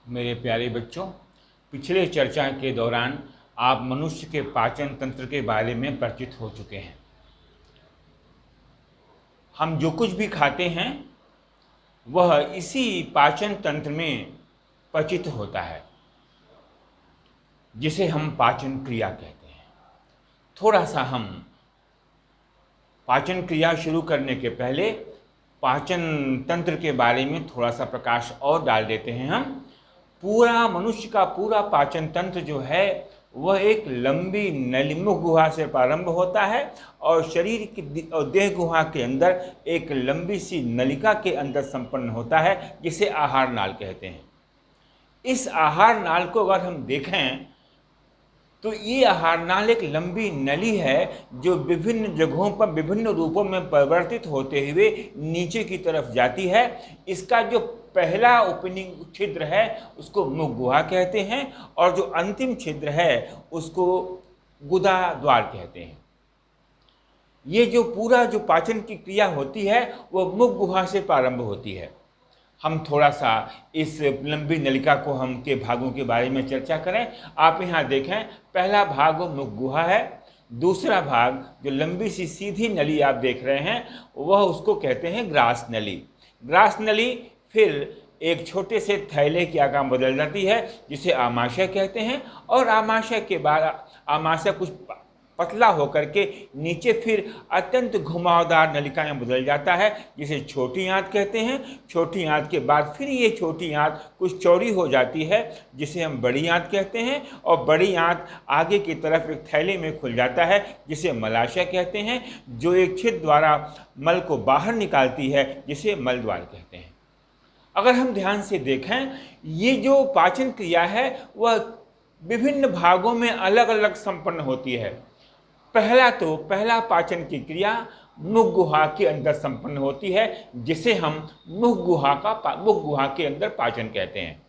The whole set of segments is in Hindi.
मेरे प्यारे बच्चों, पिछले चर्चा के दौरान आप मनुष्य के पाचन तंत्र के बारे में परिचित हो चुके हैं। हम जो कुछ भी खाते हैं वह इसी पाचन तंत्र में पचित होता है, जिसे हम पाचन क्रिया कहते हैं। थोड़ा सा हम पाचन क्रिया शुरू करने के पहले पाचन तंत्र के बारे में थोड़ा सा प्रकाश और डाल देते हैं। हम पूरा मनुष्य का पूरा पाचन तंत्र जो है वह एक लंबी नली मुख गुहा से प्रारंभ होता है और शरीर की और देह गुहा के अंदर एक लंबी सी नलिका के अंदर संपन्न होता है, जिसे आहार नाल कहते हैं। इस आहार नाल को अगर हम देखें तो ये आहार नाल एक लंबी नली है जो विभिन्न जगहों पर विभिन्न रूपों में परिवर्तित होते हुए नीचे की तरफ जाती है। इसका जो पहला ओपनिंग छिद्र है उसको मुख गुहा कहते हैं और जो अंतिम छिद्र है उसको गुदा द्वार कहते हैं। ये जो पूरा जो पाचन की क्रिया होती है वो मुख गुहा से प्रारंभ होती है। हम थोड़ा सा इस लंबी नलिका को हम के भागों के बारे में चर्चा करें। आप यहाँ देखें, पहला भाग वो मुख गुहा है। दूसरा भाग जो लंबी सी सीधी नली आप देख रहे हैं वह उसको कहते हैं ग्रास नली। ग्रास नली फिर एक छोटे से थैले की आकार बदल जाती है जिसे आमाशय कहते हैं और आमाशय के बाद आमाशय कुछ पतला होकर के नीचे फिर अत्यंत घुमावदार नलिका में बदल जाता है जिसे छोटी आंत कहते हैं। छोटी आंत के बाद फिर ये छोटी आंत कुछ चौड़ी हो जाती है जिसे हम बड़ी आंत कहते हैं और बड़ी आंत आगे की तरफ एक थैले में खुल जाता है जिसे मलाशय कहते हैं, जो एक छिद्र द्वारा मल को बाहर निकालती है जिसे मल द्वार कहते हैं। अगर हम ध्यान से देखें, ये जो पाचन क्रिया है वह विभिन्न भागों में अलग अलग संपन्न होती है। पहला पाचन की क्रिया मुख गुहा के अंदर संपन्न होती है जिसे हम मुख गुहा के अंदर पाचन कहते हैं।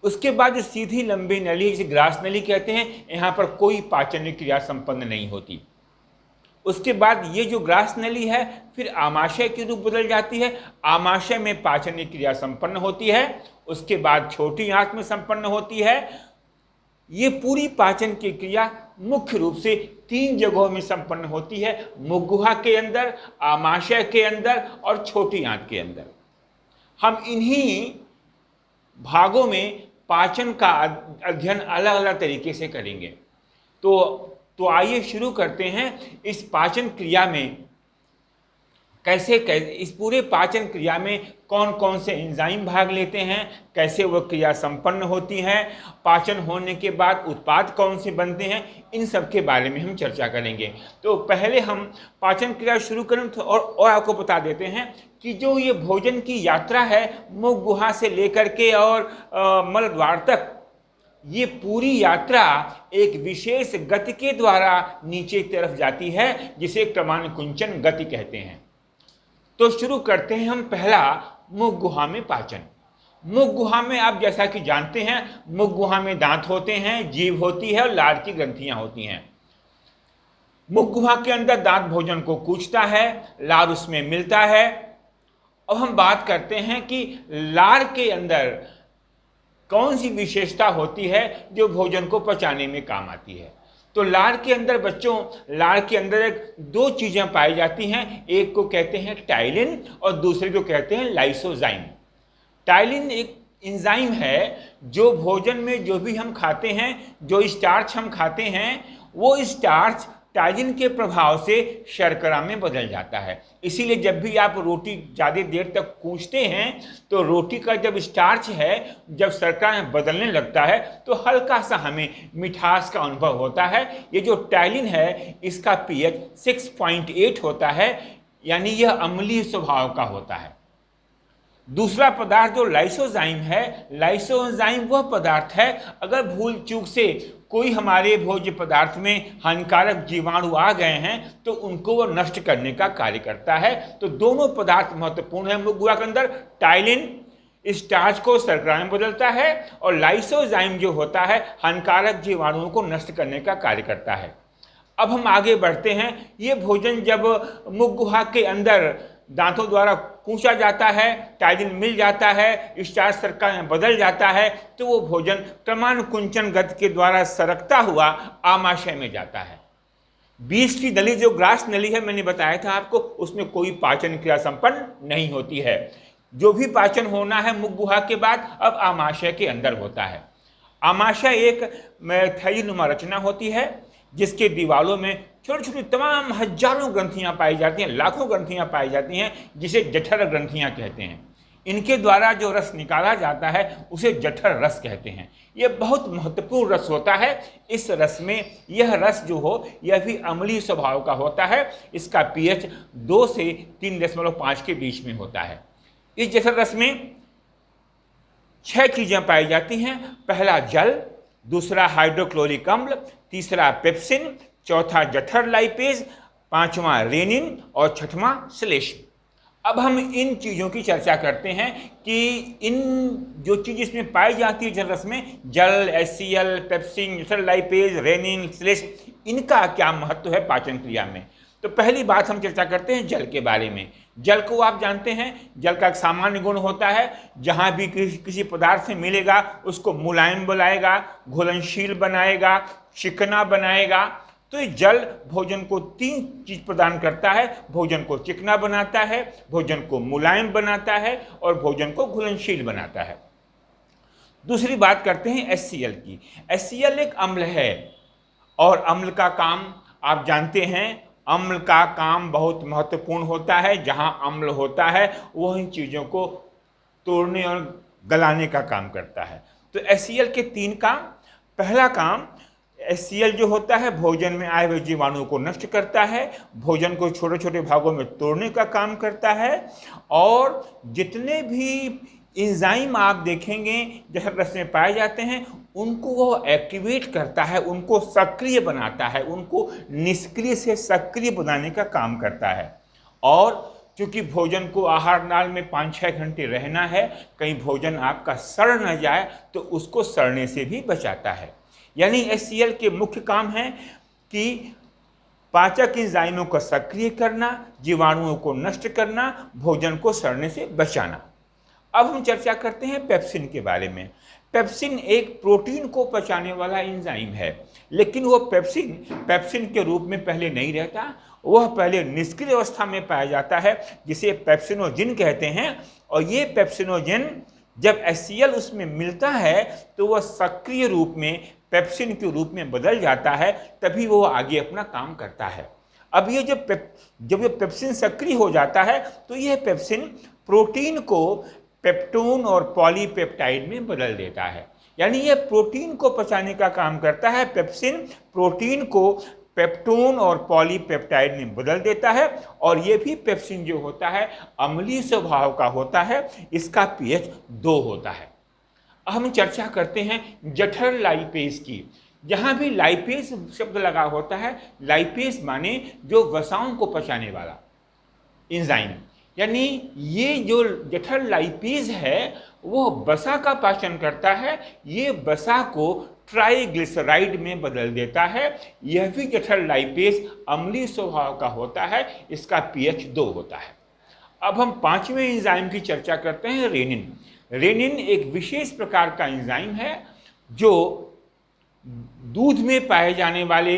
उसके बाद जो सीधी लंबी नली जिसे ग्रास नली कहते हैं, यहाँ पर कोई पाचन क्रिया संपन्न नहीं होती। उसके बाद ये जो ग्रास नली है फिर आमाशय की रूप बदल जाती है। आमाशय में पाचन क्रिया संपन्न होती है। उसके बाद छोटी आंत में संपन्न होती है। ये पूरी पाचन की क्रिया मुख्य रूप से 3 जगहों में संपन्न होती है, मुख गुहा के अंदर, आमाशय के अंदर और छोटी आंत के अंदर। हम इन्हीं भागों में पाचन का अध्ययन अलग अलग तरीके से करेंगे। तो आइए शुरू करते हैं इस पाचन क्रिया में कैसे इस पूरे पाचन क्रिया में कौन कौन से एंजाइम भाग लेते हैं, कैसे वह क्रिया संपन्न होती है, पाचन होने के बाद उत्पाद कौन से बनते हैं, इन सब के बारे में हम चर्चा करेंगे। तो पहले हम पाचन क्रिया शुरू करें तो और आपको बता देते हैं कि जो ये भोजन की यात्रा है मुख गुहा से लेकर के और मल द्वार तक, ये पूरी यात्रा एक विशेष गति के द्वारा नीचे की तरफ जाती है जिसे क्रमान कुंचन गति कहते हैं। तो शुरू करते हैं हम पहला मुख गुहा में पाचन। मुख गुहा में आप जैसा कि जानते हैं, मुख गुहा में दांत होते हैं, जीभ होती है और लार की ग्रंथियां होती हैं। मुख गुहा के अंदर दांत भोजन को कूचता है, लार उसमें मिलता है। अब हम बात करते हैं कि लार के अंदर कौन सी विशेषता होती है जो भोजन को पचाने में काम आती है। तो लार के अंदर बच्चों, लार के अंदर एक 2 चीजें पाई जाती हैं। एक को कहते हैं टाइलिन और दूसरे को कहते हैं लाइसोजाइम। टाइलिन एक एंजाइम है जो भोजन में जो भी हम खाते हैं, जो स्टार्च हम खाते हैं, वो स्टार्च टाइलिन के प्रभाव से शर्करा में बदल जाता है। इसीलिए जब भी आप रोटी ज़्यादा देर तक कूचते हैं तो रोटी का जब स्टार्च है जब शर्करा में बदलने लगता है तो हल्का सा हमें मिठास का अनुभव होता है। ये जो टाइलिन है इसका pH 6.8 होता है, यानी यह अम्लीय स्वभाव का होता है। दूसरा पदार्थ जो लाइसोजाइम है, लाइसोजाइम वह पदार्थ है अगर भूल चूक से कोई हमारे भोज्य पदार्थ में हानिकारक जीवाणु आ गए हैं तो उनको वह नष्ट करने का कार्य करता है। तो दोनों पदार्थ महत्वपूर्ण है मुख गुहा के अंदर। टाइलिन स्टार्च को शर्करा में बदलता है और लाइसोजाइम जो होता है हानिकारक जीवाणुओं को नष्ट करने का कार्य करता है। अब हम आगे बढ़ते हैं। ये भोजन जब मुख गुहा के अंदर दांतों द्वारा कूचा जाता है, टाइजिन मिल जाता है, स्टार्च सर्कल में बदल जाता है, तो वो भोजन क्रमान कुंचन गति के द्वारा सरकता हुआ आमाशय में जाता है। बीच की नली जो ग्रास नली है, मैंने बताया था आपको, उसमें कोई पाचन क्रिया संपन्न नहीं होती है। जो भी पाचन होना है मुख गुहा के बाद अब आमाशय के अंदर होता है। आमाशय एक थैलीनुमा रचना होती है जिसके दीवालों में छोटी छोटी तमाम हजारों ग्रंथियां पाई जाती हैं, लाखों ग्रंथियां पाई जाती हैं, जिसे जठर ग्रंथियां कहते हैं। इनके द्वारा जो रस निकाला जाता है उसे जठर रस कहते हैं। यह बहुत महत्वपूर्ण रस होता है। इस रस में यह रस जो हो यह भी अम्लीय स्वभाव का होता है। इसका पीएच 2 से 3.5 के बीच में होता है। इस जठर रस में 6 चीजें पाई जाती हैं। पहला जल, दूसरा हाइड्रोक्लोरिक अम्ल, तीसरा पेप्सिन, चौथा जठर लाइपेज, पांचवा रेनिन और छठवां श्लेष्म। अब हम इन चीज़ों की चर्चा करते हैं कि इन जो चीज़ इसमें पाई जाती है जल रस में, जल, HCl, पेप्सिन, जठर लाइपेज, रेनिन, श्लेष्म, इनका क्या महत्व है पाचन क्रिया में। तो पहली बात हम चर्चा करते हैं जल के बारे में। जल को आप जानते हैं, जल का एक सामान्य गुण होता है, जहाँ भी किसी पदार्थ से मिलेगा उसको मुलायम बनाएगा, घुलनशील बनाएगा, चिकना बनाएगा। तो ये जल भोजन को 3 चीज प्रदान करता है। भोजन को चिकना बनाता है, भोजन को मुलायम बनाता है और भोजन को घुलनशील बनाता है। दूसरी बात करते हैं HCl की। HCl एक अम्ल है और अम्ल का काम आप जानते हैं। अम्ल का काम बहुत महत्वपूर्ण होता है। जहां अम्ल होता है वह इन चीज़ों को तोड़ने और गलाने का काम करता है। तो HCl के 3 काम। पहला काम, HCl जो होता है भोजन में आए हुए जीवाणुओं को नष्ट करता है, भोजन को छोटे छोटे भागों में तोड़ने का काम करता है और जितने भी एंजाइम आप देखेंगे जठर रस में पाए जाते हैं उनको वो एक्टिवेट करता है, उनको सक्रिय बनाता है, उनको निष्क्रिय से सक्रिय बनाने का काम करता है। और क्योंकि भोजन को आहार नाल में 5-6 घंटे रहना है, कहीं भोजन आपका सड़ न जाए तो उसको सड़ने से भी बचाता है। यानी HCl के मुख्य काम है कि पाचक एंजाइमों को सक्रिय करना, जीवाणुओं को नष्ट करना, भोजन को सड़ने से बचाना। अब हम चर्चा करते हैं पेप्सिन के बारे में। पेप्सिन एक प्रोटीन को पचाने वाला एंजाइम है, लेकिन वो पेप्सिन के रूप में पहले नहीं रहता। वह पहले निष्क्रिय अवस्था में पाया जाता है जिसे पेप्सिनोजिन कहते हैं। और ये पेप्सिनोजिन जब HCl उसमें मिलता है तो वह सक्रिय रूप में पेप्सिन के रूप में बदल जाता है, तभी वो आगे अपना काम करता है। अब ये जब ये पेप्सिन सक्रिय हो जाता है तो यह पेप्सिन प्रोटीन को पेप्टोन और पॉलीपेप्टाइड में बदल देता है। यानी यह प्रोटीन को पचाने का काम करता है। पेप्सिन प्रोटीन को पेप्टोन और पॉलीपेप्टाइड में बदल देता है। और ये भी पेप्सिन जो होता है अम्लीय स्वभाव का होता है। इसका pH 2 होता है। हम चर्चा करते हैं जठर लाइपेज की। जहाँ भी लाइपेज शब्द लगा होता है, लाइपेज माने जो वसाओं को पचाने वाला एंजाइम। यानी ये जो जठर लाइपेज है वो वसा का पाचन करता है। ये वसा को ट्राइग्लिसराइड में बदल देता है। यह भी जठर लाइपेज अम्लीय स्वभाव का होता है। इसका pH 2 होता है। अब हम 5वें एंजाइम की चर्चा करते हैं, रेनिन। रेनिन एक विशेष प्रकार का एंजाइम है जो दूध में पाए जाने वाले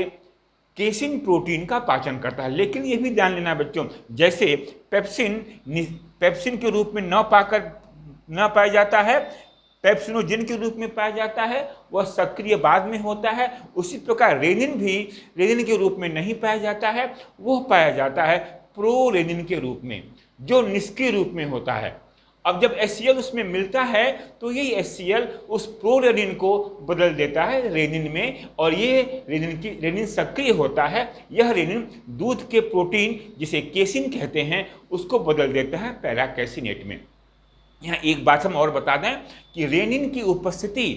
केसिन प्रोटीन का पाचन करता है। लेकिन यह भी ध्यान लेना बच्चों, जैसे पेप्सिन के रूप में न पाया जाता है, पेप्सिनोजिन के रूप में पाया जाता है, वह सक्रिय बाद में होता है। उसी प्रकार रेनिन भी रेनिन के रूप में नहीं पाया जाता है, वह पाया जाता है प्रोरेनिन के रूप में, जो निष्क्रिय रूप में होता है। अब जब HCl उसमें मिलता है तो यही HCl उस प्रोरेनिन को बदल देता है रेनिन में, और ये रेनिन सक्रिय होता है। यह रेनिन दूध के प्रोटीन जिसे केसिन कहते हैं उसको बदल देता है पैराकैसिनेट में। यहाँ एक बात हम और बता दें कि रेनिन की उपस्थिति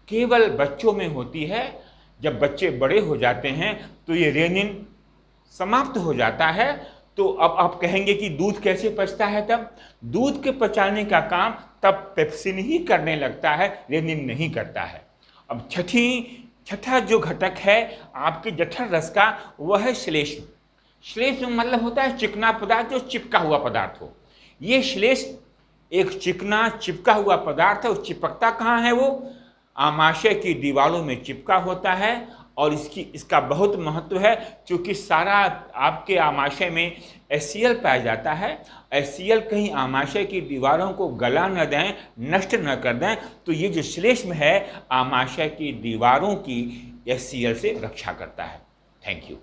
केवल बच्चों में होती है। जब बच्चे बड़े हो जाते हैं तो ये रेनिन समाप्त हो जाता है। तो अब आप कहेंगे कि दूध कैसे पचता है? तब दूध के पचाने का काम तब पेप्सिन ही करने लगता है, रेनिन नहीं करता है। अब छठा जो घटक है आपके जठर रस का वह है श्लेष्म। श्लेष्म मतलब होता है चिकना पदार्थ जो चिपका हुआ पदार्थ हो। ये श्लेष्म एक चिकना चिपका हुआ पदार्थ है। और चिपकता कहाँ है? वो आमाशय की दीवारों में चिपका होता है। और इसका बहुत महत्व है, क्योंकि सारा आपके आमाशय में HCl पाया जाता है। HCl कहीं आमाशय की दीवारों को गला न दें, नष्ट न कर दें, तो ये जो श्लेष्म है आमाशय की दीवारों की HCl से रक्षा करता है। Thank you.